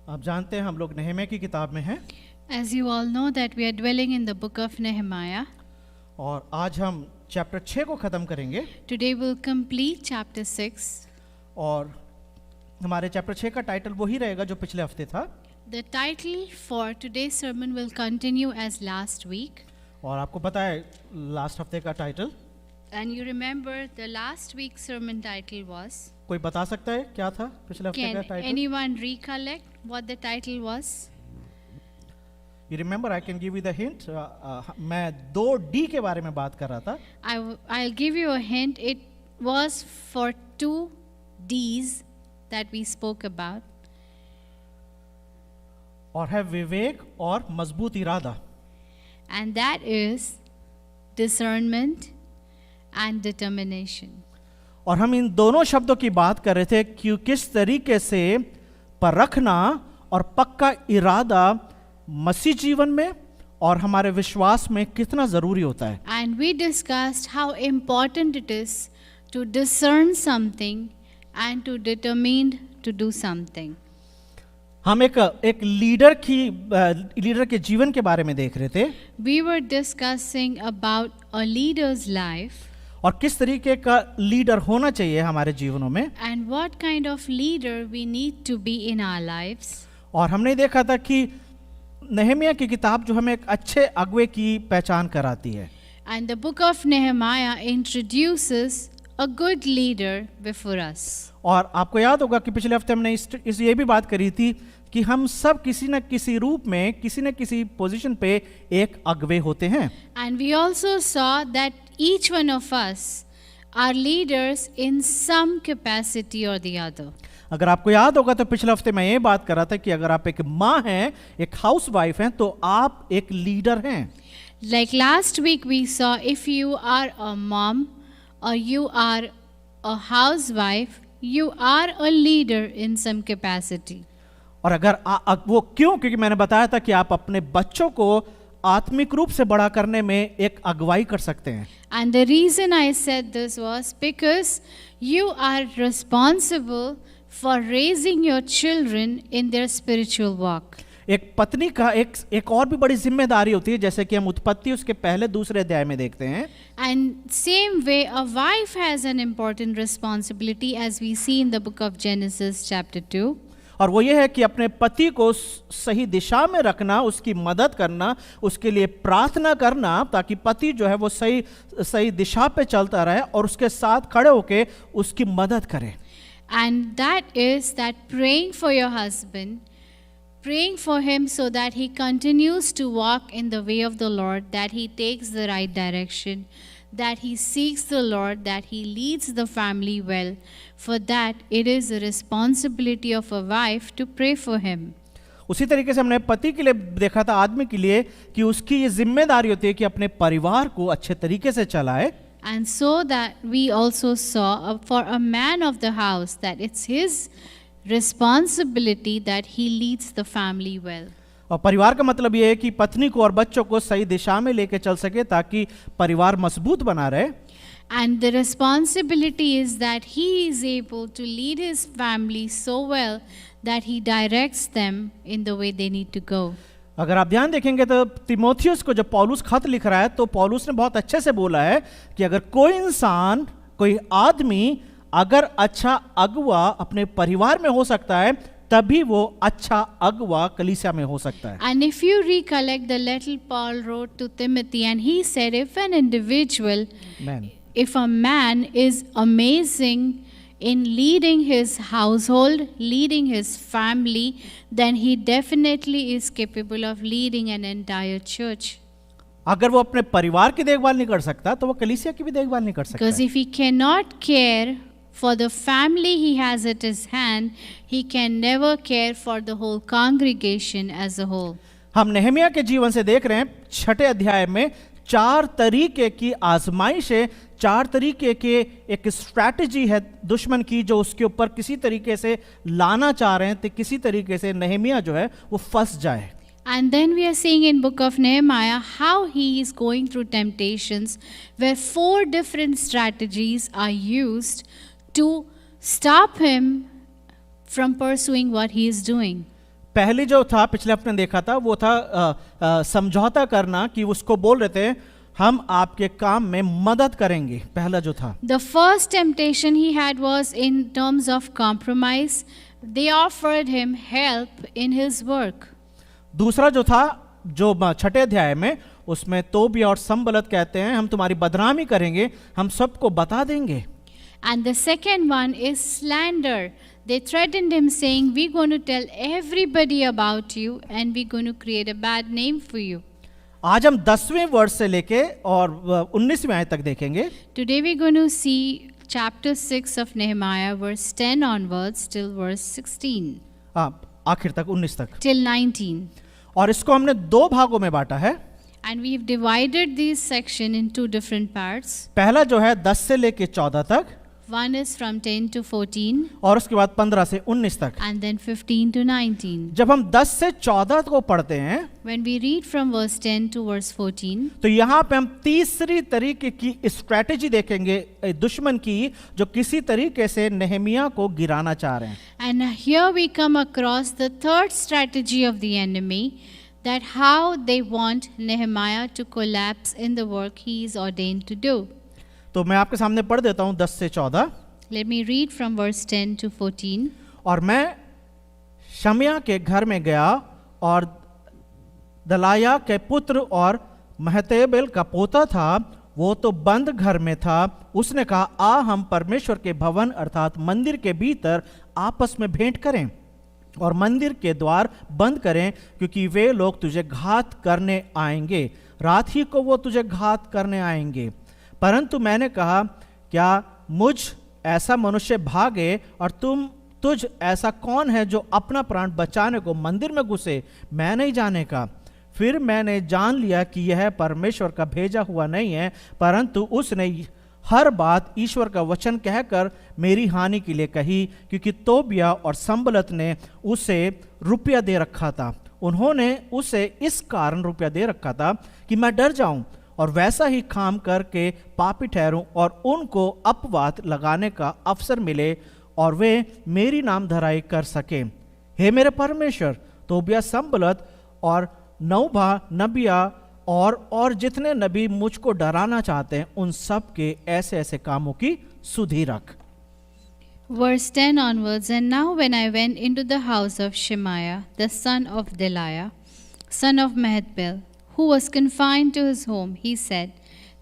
आप जानते हैं हम लोग नहम्याह की किताब में हैं As you all know that we are dwelling in the book of Nehemiah. और आज हम चैप्टर 6 को ख़त्म करेंगे Today we'll complete chapter 6. और हमारे चैप्टर 6 का टाइटल वही रहेगा जो पिछले हफ्ते था। The title for today's sermon will continue as last week. और आपको पता है लास्ट हफ्ते का title, And you remember the last week's sermon title was? कोई बता सकता है क्या था पिछले हफ्ते का Can title? anyone recollect what the title was? You remember, I can give you the hint. मैं 2D के बारे में बात कर रहा था। I'll give you a hint. It was for 2 D's that we spoke about. और है विवेक और मजबूत इरादा। And that is discernment and determination. और हम इन दोनों शब्दों की बात कर रहे थे कि किस तरीके से परखना और पक्का इरादा मसीह जीवन में और हमारे विश्वास में कितना जरूरी होता है। And we discussed how important it is to discern something and to determine to do something. हम एक लीडर के जीवन के बारे में देख रहे थे We were discussing about a leader's life और किस तरीके का लीडर होना चाहिए हमारे जीवनों में। and what kind of leader we need to be in our lives. और हमने देखा था कि नहम्याह की किताब जो हमें एक अच्छे अगुवे की पहचान कराती है। And the book of Nehemiah introduces a good leader before us. और आपको याद होगा कि पिछले हफ्ते हमने इस ये भी बात करी थी कि हम सब किसी न किसी रूप में किसी न किसी पोजीशन पे एक अगुवे होते हैं। And we also saw that each one of us are leaders in some capacity or the other. अगर आपको याद होगा तो पिछले हफ्ते मैं ये बात कर रहा था कि अगर आप एक माँ हैं, एक हाउस वाइफ हैं, तो आप एक लीडर हैं। Like last week we saw, if you are a mom or you are a housewife, you are a leader in some capacity. और अगर वो क्यों, क्योंकि मैंने बताया था कि आप अपने बच्चों को आत्मिक रूप से बड़ा करने में एक अगुवाई कर सकते हैं। And the reason I said this was because you are responsible for raising your children in their spiritual walk. एक पत्नी का एक और भी बड़ी जिम्मेदारी होती है, जैसे कि हम उत्पत्ति उसके पहले दूसरे अध्याय में देखते हैं। And same way, a wife has an important responsibility, as we see in the book of Genesis chapter 2. और वो ये है कि अपने पति को सही दिशा में रखना, उसकी मदद करना, उसके लिए प्रार्थना करना, ताकि पति जो है वो सही दिशा पे चलता रहे और उसके साथ खड़े होके उसकी मदद करे। And that is that praying for your husband, praying for him so that he continues to walk in the way of the Lord, that he takes the right direction, that he seeks the Lord, that he leads the family well. For that, it is the responsibility of a wife to pray for him. उसी तरीके से हमने पति के लिए देखा था, आदमी के लिए, कि उसकी ये जिम्मेदारी होती है कि अपने परिवार को अच्छे तरीके से चलाए। And so that we also saw for a man of the house that it's his responsibility that he leads the family well. और परिवार का मतलब ये है कि पत्नी को और बच्चों को सही दिशा में लेके चल सके ताकि परिवार मजबूत बना रहे। And the responsibility is that he is able to lead his family so well that he directs them in the way they need to go. अगर आप ध्यान देखेंगे तो तिमोथियस को जब पौलुस खत लिख रहा है तो पौलुस ने बहुत अच्छे से बोला है कि अगर कोई इंसान, कोई आदमी अगर अच्छा अगुवा अपने परिवार में हो सकता है, तभी वो अच्छा अगुवा कलीसिया में हो सकता है। And if you recollect the letter Paul wrote to Timothy, and he said, if an individual, if a man is amazing in leading his household, leading his family, then he definitely is capable of leading an entire church. अगर वो अपने परिवार की देखभाल नहीं कर सकता तो वो कलीसिया की भी देखभाल नहीं कर सकता। Because if he cannot care for the family he has at his hand, he can never care for the whole congregation as a whole. हम नहम्याह के जीवन से देख रहे हैं 6 अध्याय में 4 तरीके की आजमाइश है, 4 तरीके के एक स्ट्रैटेजी है दुश्मन की जो उसके ऊपर किसी तरीके से लाना चाह रहे हैं, तो किसी तरीके से नहम्याह जो है वो फंस जाए। And then we are seeing in book of Nehemiah how he is going through temptations, where 4 different strategies are used to stop him from pursuing what he is doing. पहली जो था पिछले हफ्ते ने देखा था वो था समझौता करना, कि उसको बोल रहे थे हम आपके काम में मदद करेंगे, पहला जो था। The first temptation he had was in terms of compromise. They offered him help in his work. दूसरा जो था, जो 6 अध्याय में, उसमें तोबिया और संबलत कहते हैं हम तुम्हारी बदनामी करेंगे, हम सबको बता देंगे। And the second one is slander. They threatened him saying, we're going to tell everybody about you and we're going to create a bad name for you. आज हम 10वें वर्ष से लेके और 19वें आयत तक देखेंगे। Today we're going to see chapter 6 of Nehemiah, verse 10 onwards till verse 16. आखिर तक 19 तक, till 19. और इसको हमने 2 भागों में बांटा है। And we've divided this section in 2 different parts. पहला जो है 10 से लेके 14 तक, One is from 10 to 14 और उसके बाद 15 से 19 तक। and then 15 to 19. जब हम 10 से 14 को पढ़ते हैं When we read from verse 10 to verse 14, तो यहाँ पे हम तीसरी तरीके की स्ट्रैटेजी देखेंगे दुश्मन की, जो किसी तरीके से नेहमिया को गिराना चाह रहे हैं। and here we come across the third strategy of the enemy, that how they want Nehemiah to collapse in the work he is ordained to do. तो मैं आपके सामने पढ़ देता हूँ 10 से 14। Let me read from verse 10 to 14. और मैं शमया के घर में गया और दलाया के पुत्र और महतेबेल का पोता था, वो तो बंद घर में था। उसने कहा आ हम परमेश्वर के भवन अर्थात मंदिर के भीतर आपस में भेंट करें और मंदिर के द्वार बंद करें, क्योंकि वे लोग तुझे घात करने आएंगे, रात ही को वो तुझे घात करने आएंगे। परंतु मैंने कहा क्या मुझ ऐसा मनुष्य भागे और तुझ ऐसा कौन है जो अपना प्राण बचाने को मंदिर में घुसे? मैं नहीं जाने का। फिर मैंने जान लिया कि यह परमेश्वर का भेजा हुआ नहीं है, परंतु उसने हर बात ईश्वर का वचन कहकर मेरी हानि के लिए कही, क्योंकि तोबिया और संबलत ने उसे रुपया दे रखा था। उन्होंने उसे इस कारण रुपया दे रखा था कि मैं डर जाऊं और वैसा ही काम करके पापी ठहरूं और उनको अपवाद लगाने का अवसर मिले और वे मेरी नाम धराई कर सके। हे मेरे परमेश्वर, तोबिया, संबलत और नौभा नबिया और जितने नबी मुझको डराना चाहते हैं, उन सब के ऐसे ऐसे कामों की सुधि रख। Verse 10 onwards, and now when I went into the house of Shemaiah, the son of Delaiah, son of Mehetabel, who was confined to his home, he said,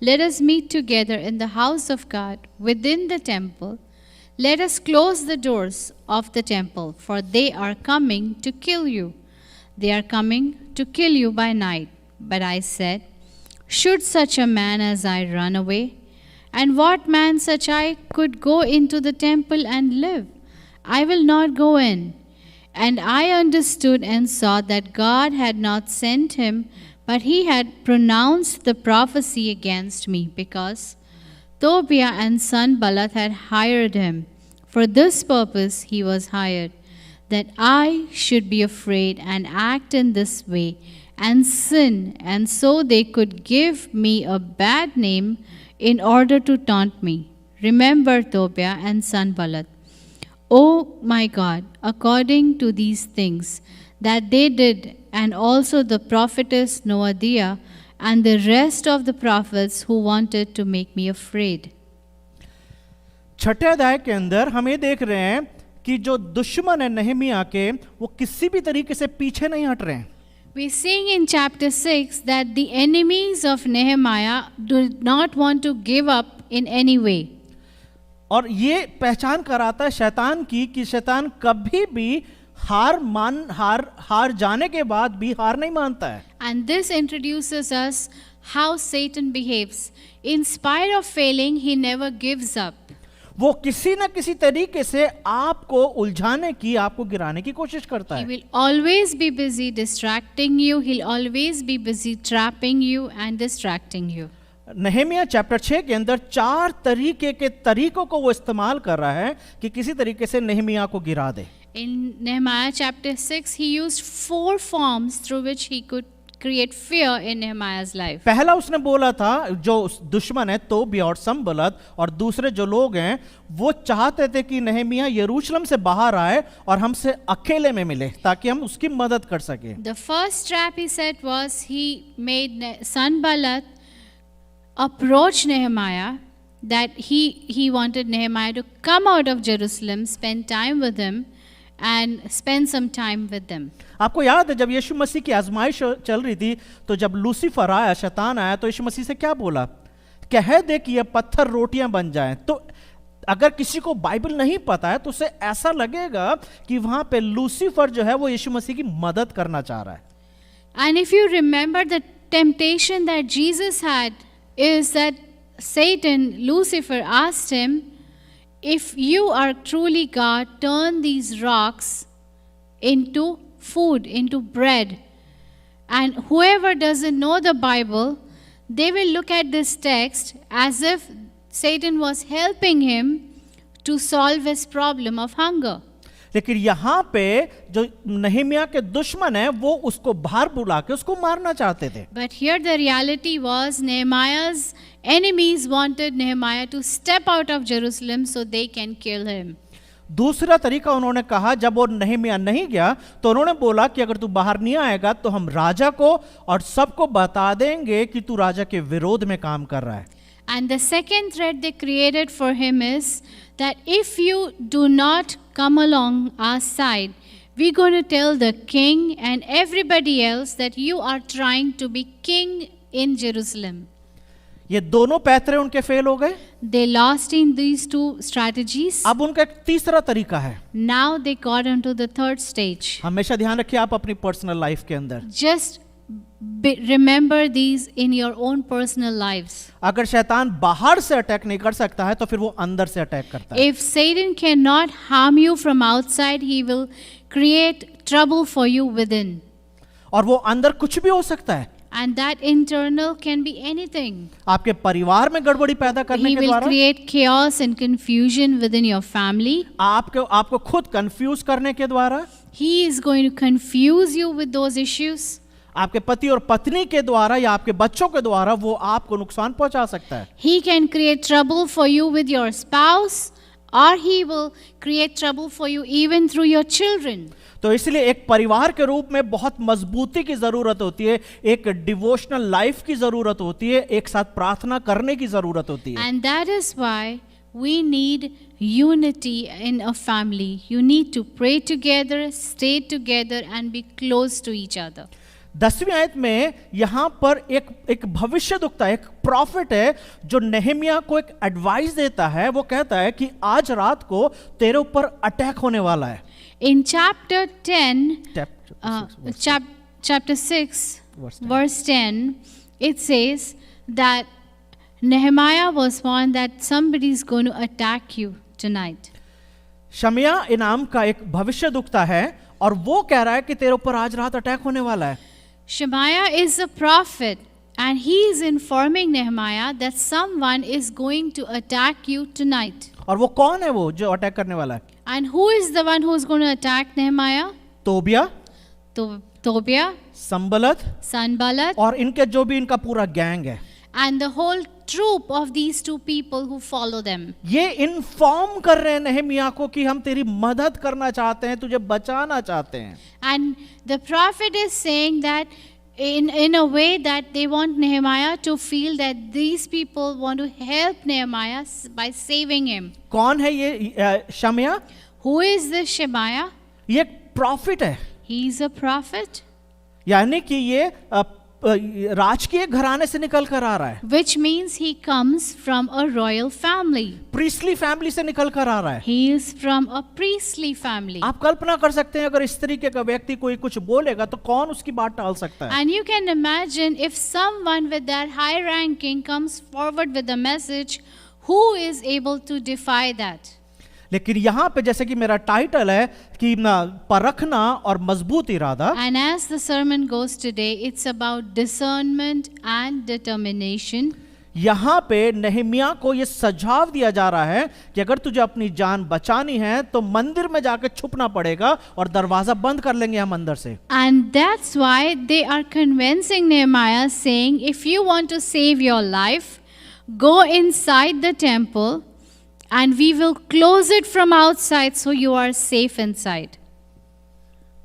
let us meet together in the house of God within the temple. Let us close the doors of the temple, for they are coming to kill you. They are coming to kill you by night. But I said, should such a man as I run away? And what man such I could go into the temple and live? I will not go in. And I understood and saw that God had not sent him, but he had pronounced the prophecy against me, because Tobiah and Sanballat had hired him. For this purpose he was hired, that I should be afraid and act in this way and sin, and so they could give me a bad name in order to taunt me. Remember Tobiah and Sanballat, O my God, according to these things that they did, and also the prophetess Noadiah and the rest of the prophets who wanted to make me afraid. छठे अध्याय के अंदर हम ये देख रहे हैं कि जो दुश्मन है नेहमिया के, वो किसी भी तरीके से पीछे नहीं हट रहे हैं। We sing in chapter 6 that the enemies of Nehemiah do not want to give up in any way. और ये पहचान कराता है शैतान की कि शैतान कभी भी हार जाने के बाद भी हार नहीं मानता है। And this introduces us how Satan behaves. In spite of failing, he never gives up. वो किसी न किसी तरीके से आपको उलझाने की, आपको गिराने की कोशिश करता He है। will always be busy distracting you. He'll always be busy trapping you and distracting you. Nehemiah chapter 6 के अंदर 4 तरीके के तरीकों को वो इस्तेमाल कर रहा है कि किसी तरीके से नेहमिया को गिरा दे। In Nehemiah chapter 6, he used 4 forms through which he could create fear in Nehemiah's life. पहला उसने बोला था जो दुश्मन है तोबिया और संबलत और दूसरे जो लोग हैं वो चाहते थे कि नहमिया यरूशलेम से बाहर आए और हमसे अकेले में मिले ताकि हम उसकी मदद कर सके। The first trap he set was he made Sanballat approach Nehemiah, that he wanted Nehemiah to come out of Jerusalem, spend time with him and spend some time with them. आपको याद है जब यीशु मसीह की आजमाइश चल रही थी तो जब लूसीफर आया, शैतान आया, तो यीशु मसीह से क्या बोला? कह दे कि ये पत्थर रोटियां बन जाएं। तो अगर किसी को बाइबल नहीं पता है तो उसे ऐसा लगेगा कि वहां पे लूसीफर जो है वो यीशु मसीह की मदद करना चाह रहा है। And if you remember, the temptation that Jesus had is that Satan, Lucifer, asked him, if you are truly God, turn these rocks into food, into bread. And whoever doesn't know the Bible, they will look at this text as if Satan was helping him to solve his problem of hunger. लेकिन यहाँ पे जो नहमिया के दुश्मन है वो उसको बाहर बुला के उसको मारना चाहते थे। But here the reality was Nehemiah's enemies wanted Nehemiah to step out of Jerusalem so they can kill him. दूसरा तरीका उन्होंने कहा, जब वो नहमिया नहीं गया तो उन्होंने बोला कि अगर तू बाहर नहीं आएगा तो हम राजा को और सबको बता देंगे कि तू राजा के विरोध में काम कर रहा है। And the second threat they created for him is that if you do not come along our side, we're going to tell the king and everybody else that you are trying to be king in Jerusalem. ये दोनों पैतरे उनके fail हो गए। They lost in these two strategies. अब उनका एक तीसरा तरीका है। Now they got into the third stage. हमेशा ध्यान रखिए आप अपनी पर्सनल लाइफ के अंदर, Just remember these in your own personal lives. अगर शैतान बाहर से अटैक नहीं कर सकता है तो फिर वो अंदर से अटैक करता है। If Satan cannot harm you from outside, he will create trouble for you within. और वो अंदर कुछ भी हो सकता है। And that internal can be anything. आपके परिवार में गड़बड़ी पैदा करने He के will द्वारा, create chaos and confusion within your family. आपको खुद कंफ्यूज करने के द्वारा, He is going to confuse you with those issues. आपके पति और पत्नी के द्वारा या आपके बच्चों के द्वारा वो आपको नुकसान पहुंचा सकता है। He can create trouble for you with your spouse, or he will create trouble for you even through your children. तो इसलिए एक परिवार के रूप में बहुत मजबूती की जरूरत होती है, एक डिवोशनल लाइफ की जरूरत होती है, एक साथ प्रार्थना करने की जरूरत होती है। And that is why we need unity in a family. You need to pray together, stay together, and be close to each other. 10वीं आयत में यहाँ पर एक भविष्यद्वक्ता, एक प्रॉफिट है जो नेहेमिया को एक एडवाइस देता है। वो कहता है कि आज रात को तेरे ऊपर अटैक होने वाला है। In chapter 10, chapter 6, verse 10, it says that Nehemiah was warned that somebody is going to attack you tonight. शमया इनाम का एक भविष्यद्वक्ता है और वो कह रहा है कि तेरे ऊपर आज रात अटैक होने वाला है। Shemaiah is a prophet and he is informing Nehemiah that someone is going to attack you tonight. और वो कौन है वो जो अटैक करने वाला है? And who is the one who is going to attack Nehemiah? Tobiah, Tobiah, संबलत Sanballat, और इनके जो भी इनका पूरा गैंग है। and the whole troop of these two people who follow them. ये इन्फॉर्म कर रहे हैं नेहेमिया को कि हम तेरी मदद करना चाहते हैं, तुझे बचाना चाहते हैं। And the prophet is saying that in a way that they want Nehemiah to feel that these people want to help Nehemiah by saving him. कौन है ये शमया? Who is this Shemaiah? ये एक प्रॉफिट है, He is a prophet, यानी कि ये राजकीय घराने से निकल कर आ रहा है, which means he comes from a royal family. Priestly family से निकल कर आ रहा है। He is from a priestly family. आप कल्पना कर सकते हैं अगर इस तरीके का व्यक्ति कोई कुछ बोलेगा तो कौन उसकी बात टाल सकता है? And you can imagine if someone with that high ranking comes forward with a message, who is able to defy that? लेकिन यहाँ पे जैसे कि मेरा टाइटल है कि परखना और मजबूत इरादा, And as the sermon goes today, it's about discernment and determination. यहां पे नehemiah को यह सुझाव दिया जा रहा है कि अगर तुझे अपनी जान बचानी है तो मंदिर में जाकर छुपना पड़ेगा और दरवाजा बंद कर लेंगे हम अंदर से। And that's why they are convincing Nehemiah, saying, if you want to save your life, go inside the temple and we will close it from outside so you are safe inside.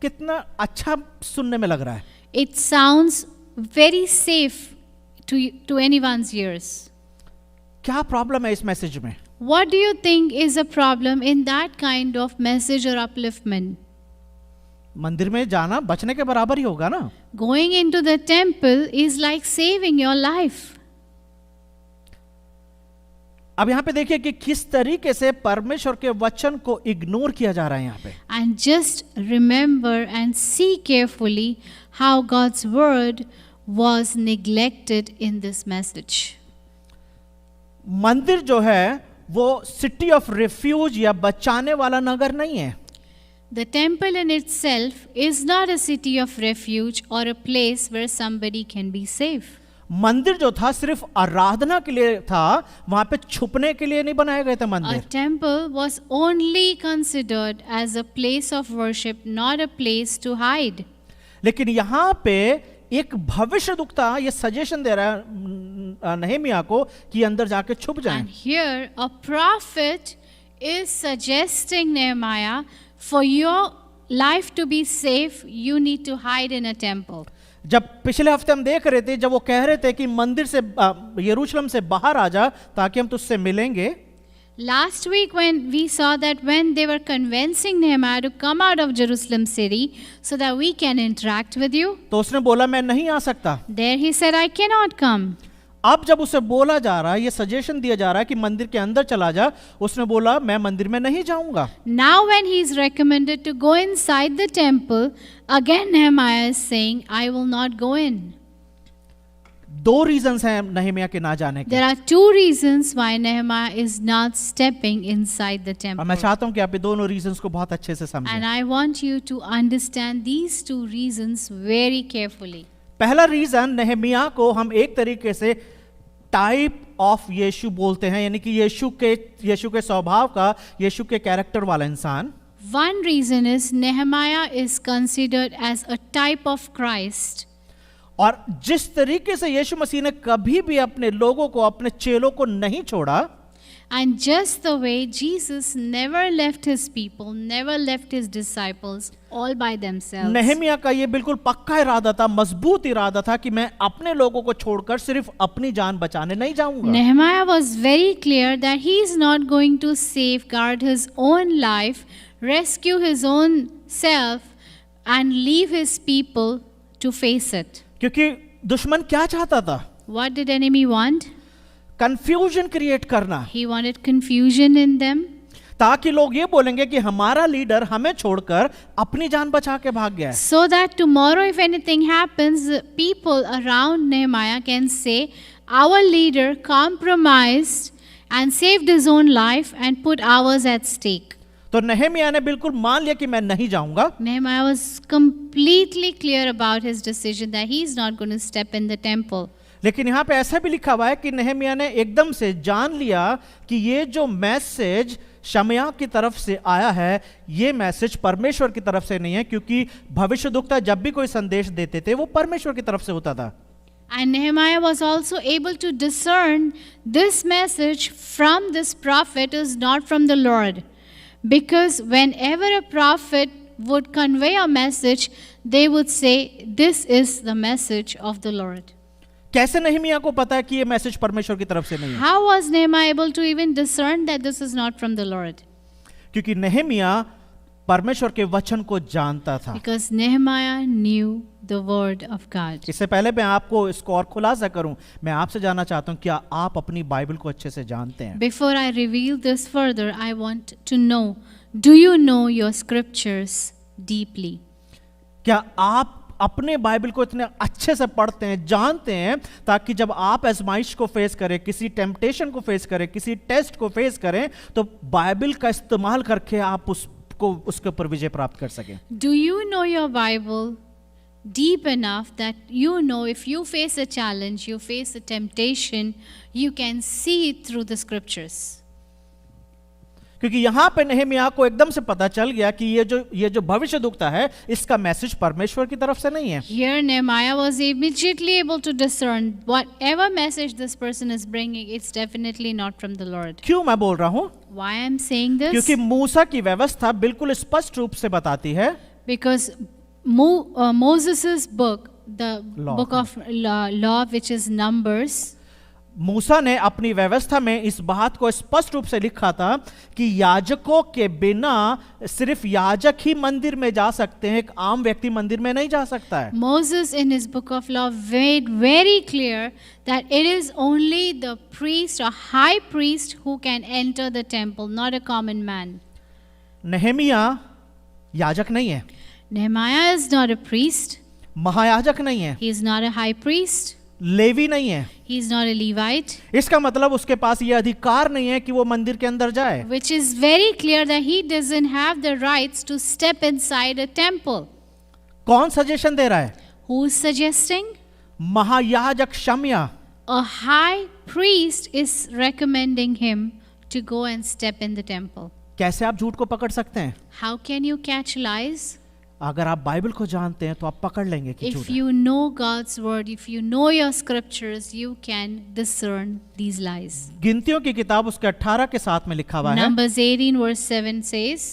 कितना अच्छा सुनने में लग रहा है। It sounds very safe to anyone's ears. क्या problem है इस मैसेज में? What do you think is a problem in that kind of message or upliftment? मंदिर में जाना बचने के बराबर ही होगा ना। Going into the temple is like saving your life. अब यहां पे देखिए कि किस तरीके से परमेश्वर के वचन को इग्नोर किया जा रहा है यहां पे। And just remember and see carefully how God's word was neglected in this message. मंदिर जो है वो सिटी ऑफ रिफ्यूज या बचाने वाला नगर नहीं है। The temple in itself is not a city of refuge or a place where somebody can be safe. मंदिर जो था सिर्फ आराधना के लिए था, वहां पे छुपने के लिए नहीं बनाए गए थे A मंदिर। temple was only considered as a place of worship, not a place to hide. लेकिन यहां पे एक भविष्यद्वक्ता ये सजेशन दे रहा है नehemiah को कि अंदर जाके छुप जाएं। And here a prophet is suggesting Nehemiah, for your life to be safe, you need to hide in a temple. जब पिछले हफ्ते हम देख रहे थे, जब वो कह रहे थे कि मंदिर से यरूशलेम से बाहर आ जा ताकि हम तुझसे मिलेंगे। Last week when we saw that when they were convincing Nehemiah to come out of Jerusalem city so that we can interact with you, तो उसने बोला मैं नहीं आ सकता। there he said, I cannot come. अब जब उसे बोला जा रहा है, ये सजेशन दिया जा रहा है कि मंदिर के अंदर चला जा, उसने बोला मैं मंदिर में नहीं जाऊंगा। Now when he is recommended to go inside the temple, again Nehemiah is saying, I will not go in. दो रीजंस हैं नehemiah के ना जाने के। There are two reasons why Nehemiah is not stepping inside the और temple. मैं चाहता हूं कि आप ये दोनों रीजंस को बहुत अच्छे से And समझें। I want you to understand these two reasons very carefully. पहला रीजन, nehemiah को हम एक तरीके से टाइप ऑफ यीशु बोलते हैं, यानी कि यीशु के स्वभाव का, यीशु के कैरेक्टर वाला इंसान। One reason is Nehemiah is considered as a type of Christ. और जिस तरीके से यीशु मसीह ने कभी भी अपने लोगों को, अपने चेलों को नहीं छोड़ा, And just the way Jesus never left his people, never left his disciples all by themselves. nehemiah का ये बिल्कुल पक्का इरादा था, मजबूत इरादा था कि मैं अपने लोगों को छोड़कर सिर्फ अपनी जान बचाने नहीं जाऊंगा। Nehemiah was very clear that he is not going to safeguard his own life, rescue his own self, and leave his people to face it. क्योंकि दुश्मन क्या चाहता था? What did enemy want? Confusion create करना, He wanted confusion in them, ताकि लोग ये बोलेंगे कि हमारा लीडर हमें छोड़कर अपनी जान बचा के भाग गया है। so that tomorrow if anything happens, the people around Nehemiah can say, our leader compromised and saved his own life and put ours at stake. तो nehemiah ने बिल्कुल मान लिया कि मैं नहीं जाऊंगा। Nehemiah was completely clear about his decision that he is not going to step in the temple. लेकिन यहाँ पे ऐसा भी लिखा हुआ है कि nehemiah ने एकदम से जान लिया कि ये जो मैसेज शमया की तरफ से आया है, ये मैसेज परमेश्वर की तरफ से नहीं है, क्योंकि भविष्यद्वक्ता जब भी कोई संदेश देते थे वो परमेश्वर की तरफ से होता था। And Nehemiah was also able to discern this message from this prophet is not from the Lord. Because whenever a prophet would convey a message, they would say, this is the message of the Lord. कैसे nehemiah को पता है कि ये message परमेश्वर की तरफ से नहीं है? How was Nehemiah able to even discern that this is not from the Lord? क्योंकि nehemiah परमेश्वर के वचन को जानता था। Because Nehemiah knew the word of God. इससे पहले मैं आपको इसको और खुलासा करूं, मैं आपसे जानना चाहता हूं क्या आप अपनी बाइबल को अच्छे से जानते हैं? Before I reveal this further, I want to know, do you know your scriptures deeply? क्या आप अपने बाइबल को इतने अच्छे से पढ़ते हैं, जानते हैं, ताकि जब आप आजमाइश को फेस करें, किसी टेम्पटेशन को फेस करें, किसी टेस्ट को फेस करें, तो बाइबल का इस्तेमाल करके आप उसके ऊपर विजय प्राप्त कर सकें? Do you know your Bible deep enough that you know if you face a challenge, you face a temptation, you can see it through the scriptures. क्योंकि यहां पे नहम्याह को एकदम से पता चल गया कि ये जो भविष्यद्वक्ता है इसका मैसेज परमेश्वर की तरफ से नहीं है. Here Nehemiah was immediately able to discern whatever message this person is bringing, it's definitely not from the Lord. क्यों मैं बोल रहा हूं? Why I'm saying this? क्योंकि मूसा की व्यवस्था बिल्कुल स्पष्ट रूप से बताती है. Because Moses' book, the Law. book of law, which is Numbers, मूसा ने अपनी व्यवस्था में इस बात को स्पष्ट रूप से लिखा था कि याजकों के बिना सिर्फ याजक ही मंदिर में जा सकते हैं, एक आम व्यक्ति मंदिर में नहीं जा सकता है. Moses in his book of law made very clear that it is only the priest or high priest who can enter the temple, not a common man. नहम्याह याजक नहीं है, Nehemiah is not a priest, महायाजक नहीं है, he is not a high priest, Levi नहीं है. he is not a Levite, इसका मतलब उसके पास ये अधिकार नहीं है कि वो मंदिर के अंदर जाए. which is very clear that he doesn't have the rights to step inside a temple. कौन सजेशन दे रहा है? Who's suggesting? महायाजक शमया. A high priest is recommending him to go and step in the temple. कैसे आप झूठ को पकड़ सकते हैं? How can you catch lies? अगर आप बाइबल को जानते हैं तो आप पकड़ लेंगे कि झूठ If है. you know God's word, if you know your scriptures, you can discern these lies. गिनतियों की किताब उसके 18 के साथ में लिखा हुआ है. Numbers 18 verse 7 says,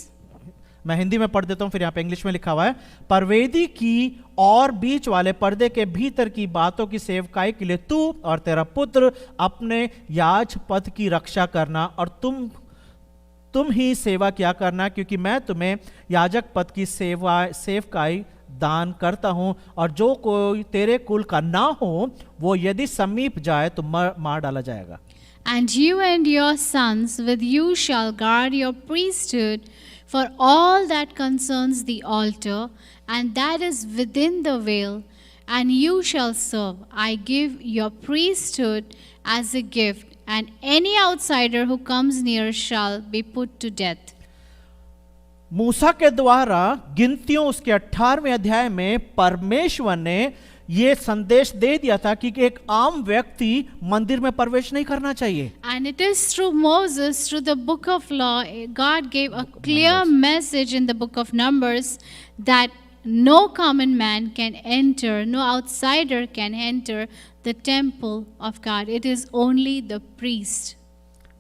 मैं हिंदी में पढ़ देता हूँ, फिर यहाँ पे इंग्लिश में लिखा हुआ है. परवेदी की और बीच वाले पर्दे के भीतर की बातों की सेवकाई के लिए तू और तेरा पुत्र अपने याज पद की रक्षा करना और तुम ही सेवा किया करना, क्योंकि मैं तुम्हें याजक पद की सेवकाई दान करता हूं, और जो कोई तेरे कुल का ना हो वो यदि समीप जाए तो मार डाला जाएगा. And you and your sons with you shall guard your priesthood for all that concerns the altar, and that is within the veil, and you shall serve. I give your priesthood as a gift, and any outsider who comes near shall be put to death. मूसा के द्वारा गिनतियों उसके 18वें अध्याय में परमेश्वर ने ये संदेश दे दिया था कि एक आम व्यक्ति मंदिर में प्रवेश नहीं करना चाहिए. And it is through Moses, through the book of law, God gave a clear message in the book of Numbers that no common man can enter, no outsider can enter the temple of God. It is only the priest.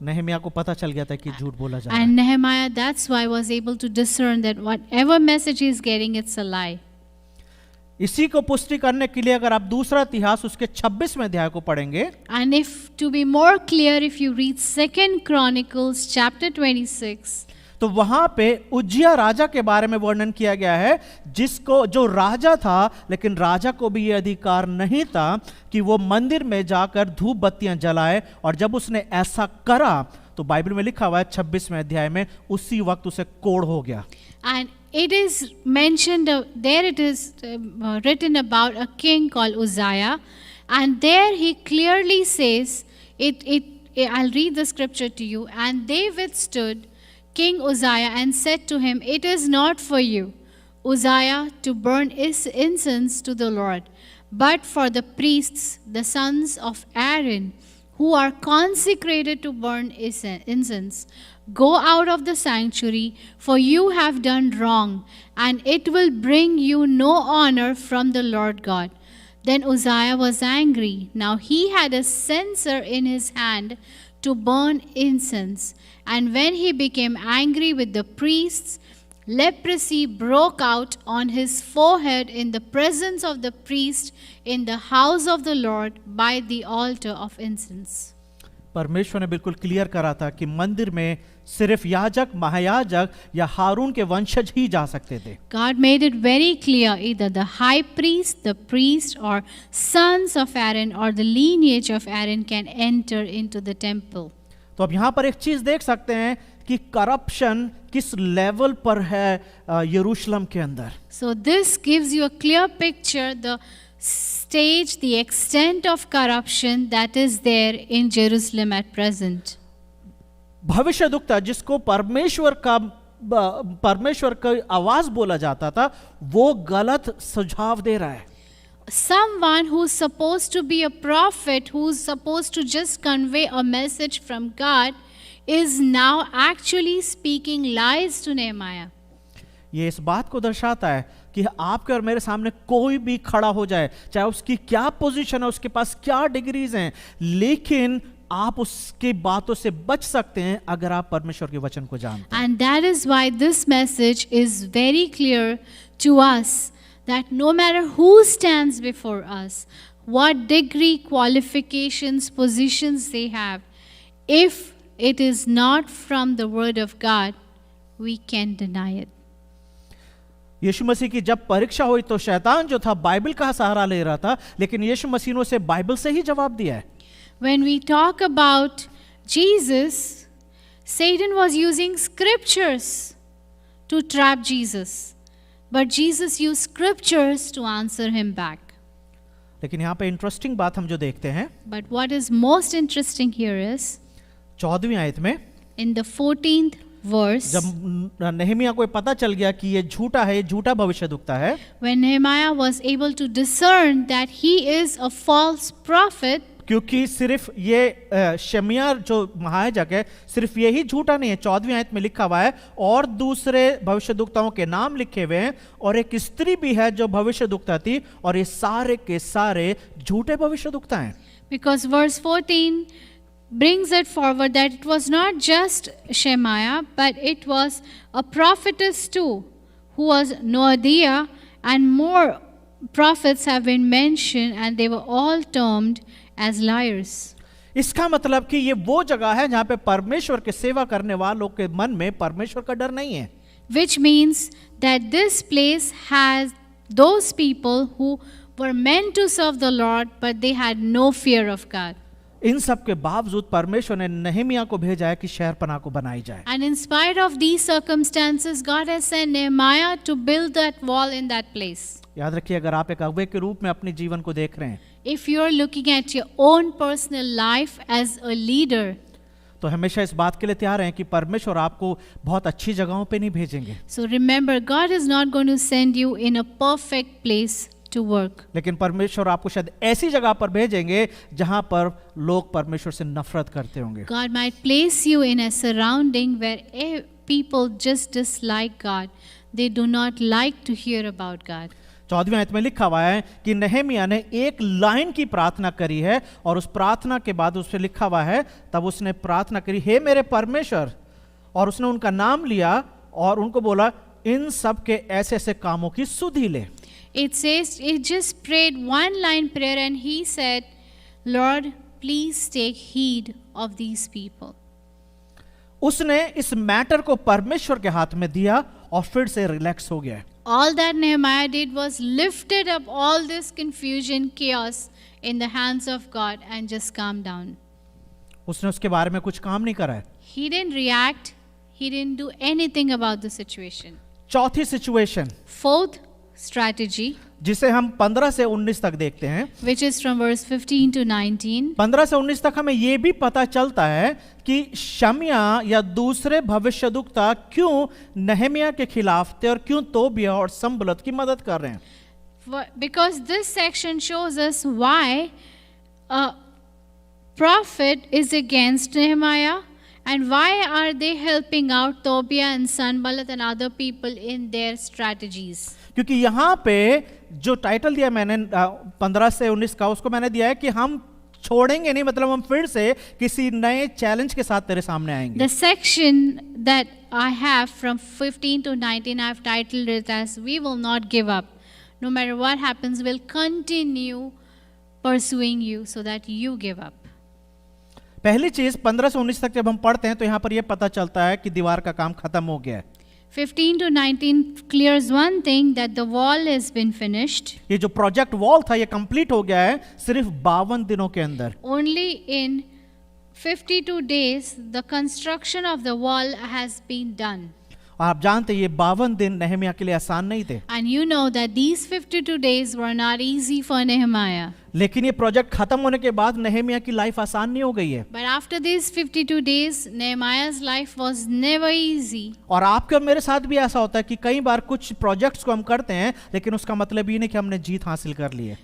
नहम्याह को पता चल गया था कि झूठ बोला जा रहा है. And Nehemiah, that's why, was able to discern that whatever message he is getting, it's a lie. इसी को पुष्टि करने के लिए अगर आप दूसरा इतिहास उसके 26वें अध्याय को पढ़ेंगे, And if to be more clear, if you read 2 Chronicles chapter 26, तो वहां पे उज्जिया राजा के बारे में वर्णन किया गया है, जो राजा था, लेकिन राजा को भी यह अधिकार नहीं था कि वो मंदिर में जाकर धूप बत्तियां जलाए, और जब उसने ऐसा करा तो बाइबल में लिखा हुआ है 26वें अध्याय में उसी वक्त उसे कोढ़ हो गया. and it is mentioned there, it is written about a king called Uzziah, and there he clearly says, I'll read the scripture to you. And they withstood King Uzziah and said to him, it is not for you, Uzziah, to burn incense to the Lord, but for the priests, the sons of Aaron, who are consecrated to burn incense. Go out of the sanctuary, for you have done wrong, and it will bring you no honor from the Lord God. Then Uzziah was angry. Now he had a censer in his hand to burn incense. And when he became angry with the priests, leprosy broke out on his forehead in the presence of the priest in the house of the Lord by the altar of incense. परमेश्वर ने बिल्कुल clear करा था कि मंदिर में सिर्फ याजक, महायाजक या हारून के वंशज ही जा सकते थे. God made it very clear, either the high priest, the priest, or sons of Aaron, or the lineage of Aaron can enter into the temple. तो अब यहाँ पर एक चीज देख सकते हैं कि करप्शन किस लेवल पर है यरूशलेम के अंदर. So this gives you a clear picture, the stage, the extent of corruption that is there in Jerusalem at present. भविष्यद्वक्ता जिसको परमेश्वर का परमेश्वर की आवाज बोला जाता था, वो गलत सुझाव दे रहा है। Someone who's supposed to be a prophet, who's supposed to just convey a message from God, is now actually speaking lies to Nehemiah. ये इस बात को दर्शाता है कि आपके और मेरे सामने कोई भी खड़ा हो जाए, चाहे उसकी क्या पोजीशन है, उसके पास क्या डिग्रीज हैं, लेकिन आप उसकी बातों से बच सकते हैं अगर आप परमेश्वर के वचन को जानते हैं। And that is why this message is very clear to us, that no matter who stands before us, what degree, qualifications, positions they have, if it is not from the word of God, we can deny it. यीशु मसीह की जब परीक्षा हुई तो शैतान जो था Bible का सहारा ले रहा था, लेकिन यीशु मसीह ने उसे बाइबल से ही जवाब दिया है। When we talk about Jesus, Satan was using scriptures to trap Jesus, but Jesus used scriptures to answer him back. लेकिन यहाँ पे इंटरेस्टिंग बात हम जो देखते हैं, But what is most interesting here is 14वीं आयत में, in the 14th verse, जब नहमिया को पता चल गया कि ये झूठा है, ये झूठा भविष्यद्वक्ता है, when Nehemiah was able to discern that he is a false prophet, क्योंकि सिर्फ ये शमिया जो महायाजक है, सिर्फ यही झूठा नहीं है। 14वीं आयत में लिखा हुआ है और दूसरे भविष्यद्वक्ताओं के नाम लिखे हुए हैं, और एक स्त्री भी है जो भविष्यद्वक्ता थी, और ये सारे के सारे झूठे भविष्यद्वक्ता हैं। because verse 14 brings it forward that it was not just Shemaiah, but it was a prophetess too, who was Noadiah, and more prophets have been mentioned, and they were all termed as liars. इसका मतलब कि ये वो जगह है जहां पे परमेश्वर के सेवा करने वालों के मन में परमेश्वर का डर नहीं है। Which means that this place has those people who were meant to serve the Lord, but they had no fear of God. इन सब के बावजूद परमेश्वर ने नहमिया को भेजा है कि शहरपनाह को बनाई जाए। And in spite of these circumstances, God has sent Nehemiah to build that wall in that place. याद रखिए, अगर आप एक अगुवे के रूप में अपने जीवन को देख रहे हैं, If you are looking at your own personal life as a leader, तो हमेशा इस बात के लिए तैयार हैं कि परमेश्वर आपको बहुत अच्छी जगहों पे नहीं भेजेंगे, so remember, God is not going to send you in a perfect place to work. लेकिन परमेश्वर आपको शायद ऐसी जगह पर भेजेंगे जहां पर लोग परमेश्वर से नफरत करते होंगे। God might place you in a surrounding where people just dislike God. They do not like to hear about God. 14वीं आयत में लिखा हुआ है कि नहमिया ने एक लाइन की प्रार्थना करी है, और उस प्रार्थना के बाद उससे लिखा हुआ है, तब उसने प्रार्थना करी, हे मेरे परमेश्वर, और उसने उनका नाम लिया और उनको बोला, इन सब के ऐसे ऐसे कामों की सुधि ले। It says, he just prayed one line prayer and he said, Lord, please take heed of these people. उसने इस मैटर को परमेश्वर के हाथ में दिया और फिर से रिलैक्स हो गया। All that Nehemiah did was lifted up all this confusion, chaos in the hands of God and just calm down. उसने उसके बारे में कुछ काम नहीं करा है। He didn't react. He didn't do anything about the situation. चौथी सिचुएशन, Fourth strategy, जिसे हम 15 से 19 तक देखते हैं, which is from verse 15 to 19. 15 से 19 तक हमें यह भी पता चलता है कि शमिया या दूसरे भविष्यद्वक्ता क्यों नहमिया के खिलाफ थे और क्यों तोबिया और संबलत की मदद कर रहे हैं। Because this section shows us why a prophet is against Nehemiah, and why are they helping out Tobiah and Sanballat and other people in their strategies. क्योंकि यहाँ पे जो टाइटल दिया मैंने 15 से 19 का, उसको मैंने दिया है कि हम छोड़ेंगे नहीं, मतलब हम फिर से किसी नए चैलेंज के साथ तेरे सामने आएंगे। The section that I have from 15 to 19, I have titled it as "We will not give up. No matter what happens, we'll continue pursuing you so that you give up." पहली चीज 15 से 19 तक जब हम पढ़ते हैं तो यहाँ पर यह पता चलता है कि दीवार का काम खत्म हो गया है। 15 to 19 clears one thing, that the wall has been finished. ये जो प्रोजेक्ट वॉल था ये कंप्लीट हो गया है सिर्फ 52 दिनों के अंदर। Only in 52 days the construction of the wall has been done. और आप जानते हैं ये 52 दिन नहम्याह के लिए आसान नहीं थे, And you know that these 52 days were not easy for Nehemiah. लेकिन ये प्रोजेक्ट खत्म होने के बाद नहम्याह की लाइफ आसान नहीं हो गई है। But after these 52 days, Nehemiah's life was never easy. और आपके और मेरे साथ भी ऐसा होता है कि कई बार कुछ प्रोजेक्ट्स को हम करते हैं, लेकिन उसका मतलब ये नहीं कि हमने जीत हासिल कर ली है।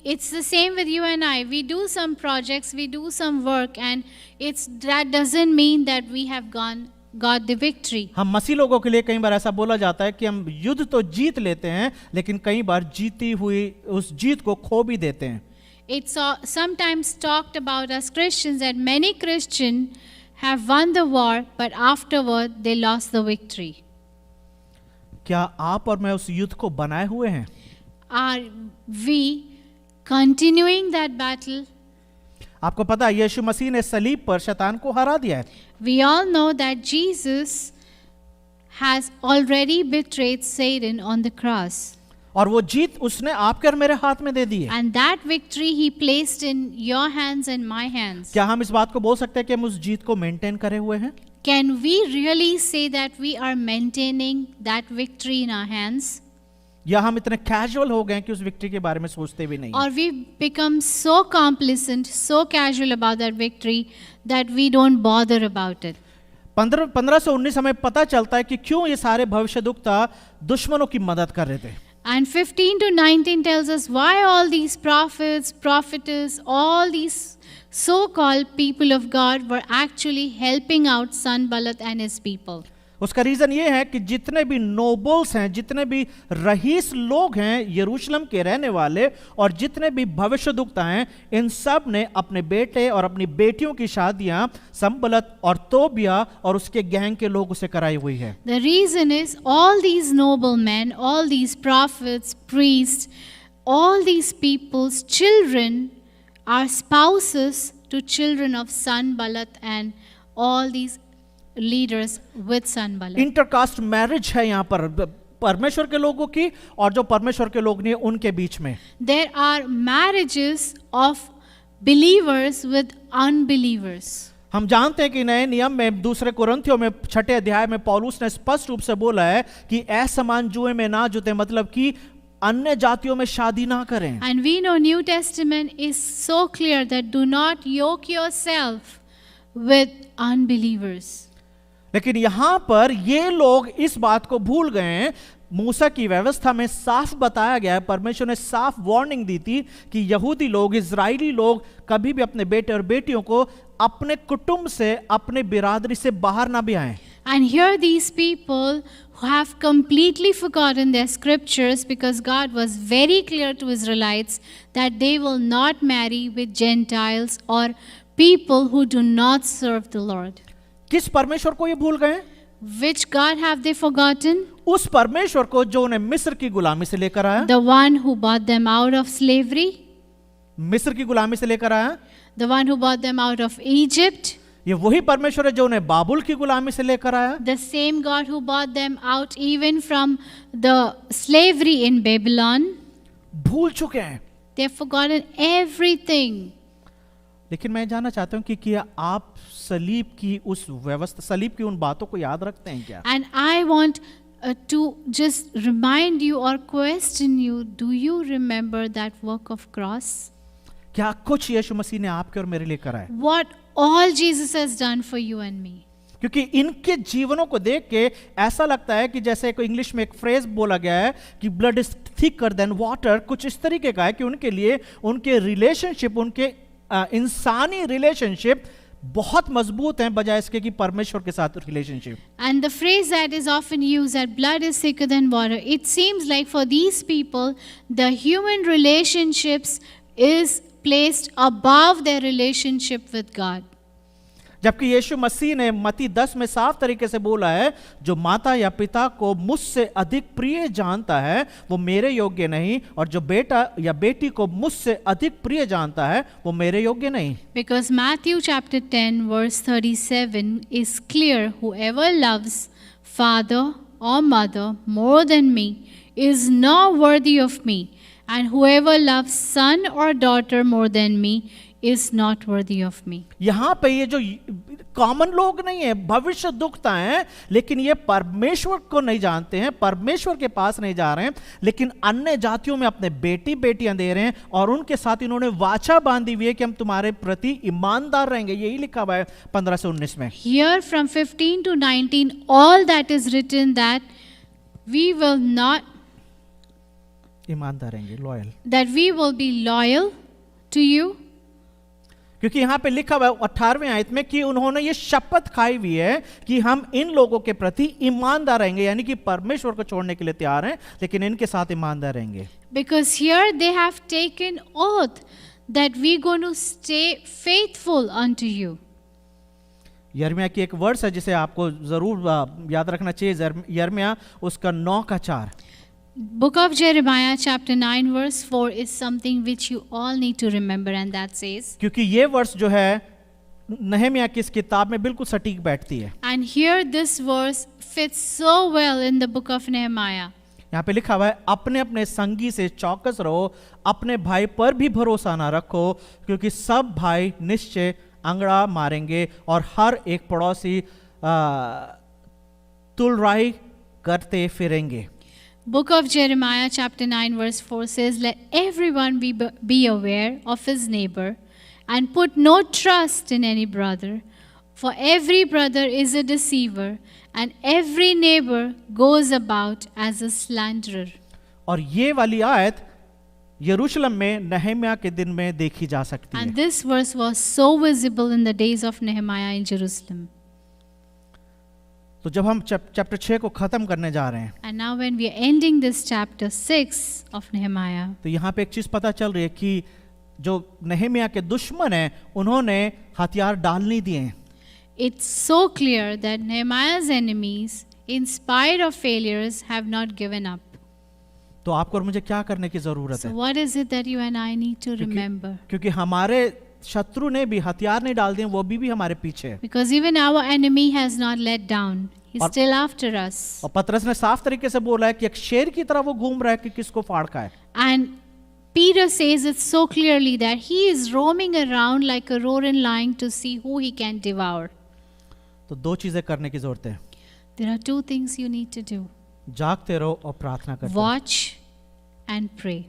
It's the same with you and I. We do some projects, we do some work, and that doesn't mean that we have got the victory. हम मसीह लोगों के लिए कई बार ऐसा बोला जाता है कि हम युद्ध तो जीत लेते हैं, लेकिन कई बार जीती हुई उस जीत को खो भी देते हैं। It's sometimes talked about as Christians that many Christians have won the war, but afterward they lost the victory. क्या आप और मैं उस युद्ध को बनाए हुए हैं? Are we continuing that battle? आपको पता है यीशु मसीह ने सलीब पर शैतान को हरा दिया है। We all know that Jesus has already betrayed Satan on the cross. और वो जीत उसने आपके और मेरे हाथ में दे दी है। And that victory he placed in your hands and my hands. क्या हम इस बात को बोल सकते हैं कि हम उस जीत को मेंटेन करे हुए हैं? Can we really say that we are maintaining that victory in our hands? या हम इतने कैजुअल हो गए कि उस विक्ट्री के बारे में सोचते भी नहीं? Or we've become so complacent, so casual about that victory that we don't bother about it. 15 से 19 हमें पता चलता है कि क्यों ये सारे भविष्यद्वक्ता दुश्मनों की मदद कर रहे थे। And 15 to 19 tells us why all these prophets, prophetess, all these so-called people of God were actually helping out Sanballat and his people. उसका रीजन ये है कि जितने भी नोबल्स हैं, जितने भी रईस लोग हैं यरूशलेम के रहने वाले, और जितने भी भविष्यद्वक्ता हैं, इन सब ने अपने बेटे और अपनी बेटियों की शादियां संबलत और तोबिया और उसके गैंग के लोगों से कराई हुई है। The reason is all these noble men, all these prophets, priests, all these people's children are spouses to children of Sanballat and all these leaders with Sanballat. Intercaste marriage है यहाँ पर परमेश्वर के लोगों की और जो परमेश्वर के लोग नहीं है उनके बीच में। There are marriages of believers with unbelievers. हम जानते हैं कि नए नियम में दूसरे कुरिन्थियों में 6 अध्याय में पौलुस ने स्पष्ट रूप से बोला है कि असमान जुए में ना जुते, मतलब कि अन्य जातियों में शादी ना करें। And we know New Testament is so clear that do not yoke yourself with unbelievers. लेकिन यहाँ पर ये लोग इस बात को भूल गए हैं। मूसा की व्यवस्था में साफ बताया गया है, परमेश्वर ने साफ वार्निंग दी थी कि यहूदी लोग, इजरायली लोग कभी भी अपने बेटे और बेटियों को अपने कुटुंब से, अपने बिरादरी से बाहर ना भी आए। And here these people who have completely forgotten their scriptures, because God was very clear to Israelites that they will not marry with Gentiles or people who do not serve the Lord. किस परमेश्वर को ये भूल गए? Which God have they forgotten? उस परमेश्वर को जो उन्हें मिस्र की गुलामी से लेकर आया। The one who bought them out of slavery. मिस्र की गुलामी से लेकर आया। The one who bought them out of Egypt. ये वही परमेश्वर है जो उन्हें बाबुल की गुलामी से लेकर आया। The same God who bought them out even from the slavery in Babylon. भूल चुके हैं। They have forgotten everything. लेकिन मैं जानना चाहता हूं कि क्या आप सलीब की उस व्यवस्था, सलीब की उन बातों को याद रखते हैं क्या? And I want to just remind you or question you, do you remember that work of cross? क्या कुछ यीशु मसीह ने आपके और मेरे लिए करा है? What all Jesus has done for you and me. क्योंकि इनके जीवनों को देख के ऐसा लगता है कि जैसे कोई इंग्लिश में एक फ्रेज बोला गया है कि blood is thicker than water, कुछ इस तरीके का है कि उनके लिए उनके रिलेशनशिप, उनके इंसानी रिलेशनशिप बहुत मजबूत हैं बजाय इसके कि परमेश्वर के साथ relationship. And the phrase that is often used, that blood is thicker than water, it seems like for these people the human relationships is placed above their relationship with God. जबकि यीशु मसीह ने मत्ती 10 में साफ तरीके से बोला है, जो माता या पिता को मुझसे अधिक प्रिय जानता है वो मेरे योग्य नहीं, और जो बेटा या बेटी को मुझसे अधिक प्रिय जानता है वो मेरे योग्य नहीं। Because Matthew chapter 10 verse 37 is clear, whoever loves father or mother more than me is not worthy of me, and whoever loves son or daughter more than me is not worthy of me. यहां पे ये जो common लोग नहीं है, भविष्य दुखता है, लेकिन ये परमेश्वर को नहीं जानते हैं, परमेश्वर के पास नहीं जा रहे हैं, लेकिन अन्य जातियों में अपने बेटी बेटियां दे रहे हैं और उनके साथ इन्होंने वाचा बांधी हुई है कि हम तुम्हारे प्रति ईमानदार रहेंगे। यही लिखा हुआ है 15 से 19 में। Here from 15 to 19, all that is written that we will not, ईमानदार रहेंगे, loyal. that we will be loyal to you. क्योंकि यहां पे लिखा हुआ है 18वें आयत में कि उन्होंने ये शपथ खाई हुई है कि हम इन लोगों के प्रति ईमानदार रहेंगे, यानी कि परमेश्वर को छोड़ने के लिए तैयार हैं, लेकिन इनके साथ ईमानदार रहेंगे। Because here they have taken oath that we going to stay faithful unto you. यर्मिया की एक वर्स है जिसे आपको जरूर याद रखना चाहिए, यर्मिया उसका 9 का 4। Book of Jeremiah chapter 9 verse 4 is something which you all need to remember, and that says, क्योंकि ये वर्स जो है नहमिया की इस किताब में बिल्कुल सटीक बैठती है। and here this verse fits so well in the book of Nehemiah. यहाँ पे लिखा हुआ है, अपने अपने संगी से चौकस रहो, अपने भाई पर भी भरोसा ना रखो, क्योंकि सब भाई निश्चय अंगड़ा मारेंगे और हर एक पड़ोसी तुलराई करते फिरेंगे। Book of Jeremiah chapter 9 verse 4 says, let everyone be aware of his neighbor and put no trust in any brother, for every brother is a deceiver and every neighbor goes about as a slanderer. और ये वाली आयत यरूशलेम में नहमिया के दिन में देखी जा सकती And है। this verse was so visible in the days of Nehemiah in Jerusalem. तो जब हम चैप्टर 6 को खत्म करने जा रहे हैं, And now when we are ending this chapter 6 of Nehemiah, तो यहाँ पे एक चीज पता चल रही है कि जो नहमिया के दुश्मन हैं उन्होंने हथियार डाल नहीं दिए हैं। it's so clear that Nehemiah's enemies, in spite of failures, have not given up. तो आपको और मुझे क्या करने की जरूरत So है? what is it that you and I need to remember? क्योंकि हमारे शत्रु ने भी हथियार नहीं डाल दिए, वो भी हमारे पीछे है। Because even our enemy has not let down. He's और- still after us. और पतरस ने साफ तरीके से बोला है कि एक शेर की तरह वो घूम रहा है कि किसको फाड़ खाए। And Peter says it so clearly that he is roaming around like a roaring lion to see who he can devour. तो दो चीजें करने की जरूरत है, There are two things you need to do. जागते रहो और प्रार्थना करते रहो। Watch and pray.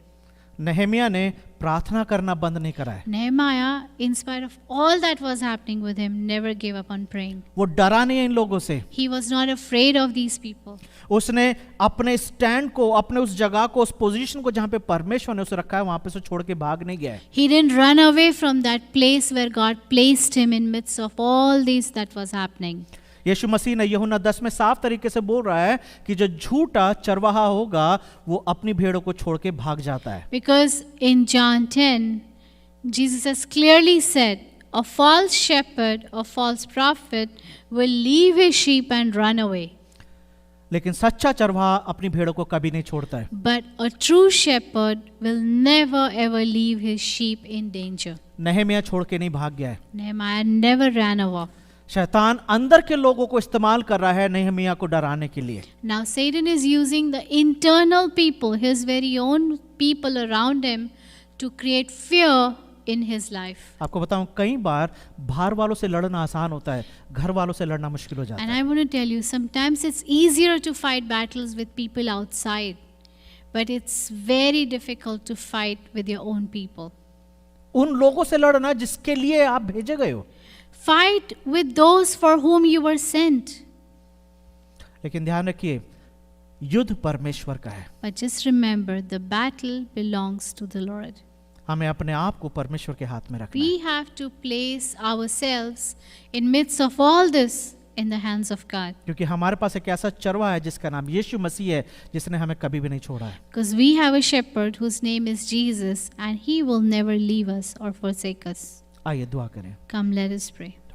नहमिया ने प्रार्थना करना बंद नहीं करा है, Nehemiah, in spite of all that was happening with him, never gave up on praying. वो डरा नहीं है इन लोगों से। He was not afraid of these people. उसने अपने स्टैंड को, अपने उस जगह को, उस पोजीशन को जहां पे परमेश्वर ने उसे रखा है, वहां पे से छोड़ के भाग नहीं गया है। He didn't run away from that place where God placed him in midst of all this that was happening. यीशु मसीह ने यूहन्ना 10 में साफ तरीके से बोल रहा है कि जो झूठा चरवाहा होगा वो अपनी भेड़ों को छोड़ के भाग जाता है। Because in John 10, Jesus has clearly said, a false shepherd, a false prophet will leave his sheep and run away. लेकिन सच्चा चरवाहा अपनी भेड़ों को कभी नहीं छोड़ता है। But a true shepherd will never ever leave his sheep in danger. Nehemiah छोड़ के नहीं भाग गया है। Nehemiah never ran away. शैतान अंदर के लोगों को इस्तेमाल कर रहा है नहमिया को डराने के लिए। Now Satan is using the internal people, his very own people around him, to create fear in his life. आपको बताऊं, कई बार बाहर वालों से लड़ना आसान होता है, घर वालों से लड़ना मुश्किल हो जाता And है। I want to tell you, sometimes it's easier to fight battles with people outside, but it's very difficult to fight with your own people. उन लोगों से लड़ना जिसके लिए आप भेजे गए हो। Fight with those for whom you were sent. लेकिन ध्यान रखिए, युद्ध परमेश्वर का है। But just remember, the battle belongs to the Lord. हमें अपने आप को परमेश्वर के हाथ में रखना है। We have to place ourselves in midst of all this in the hands of God. क्योंकि हमारे पास एक ऐसा चरवा है जिसका नाम यीशु मसीह है, जिसने हमें कभी भी नहीं छोड़ा है। Because we have a shepherd whose name is Jesus, and he will never leave us or forsake us. आइए दुआ करें। Come, let us pray.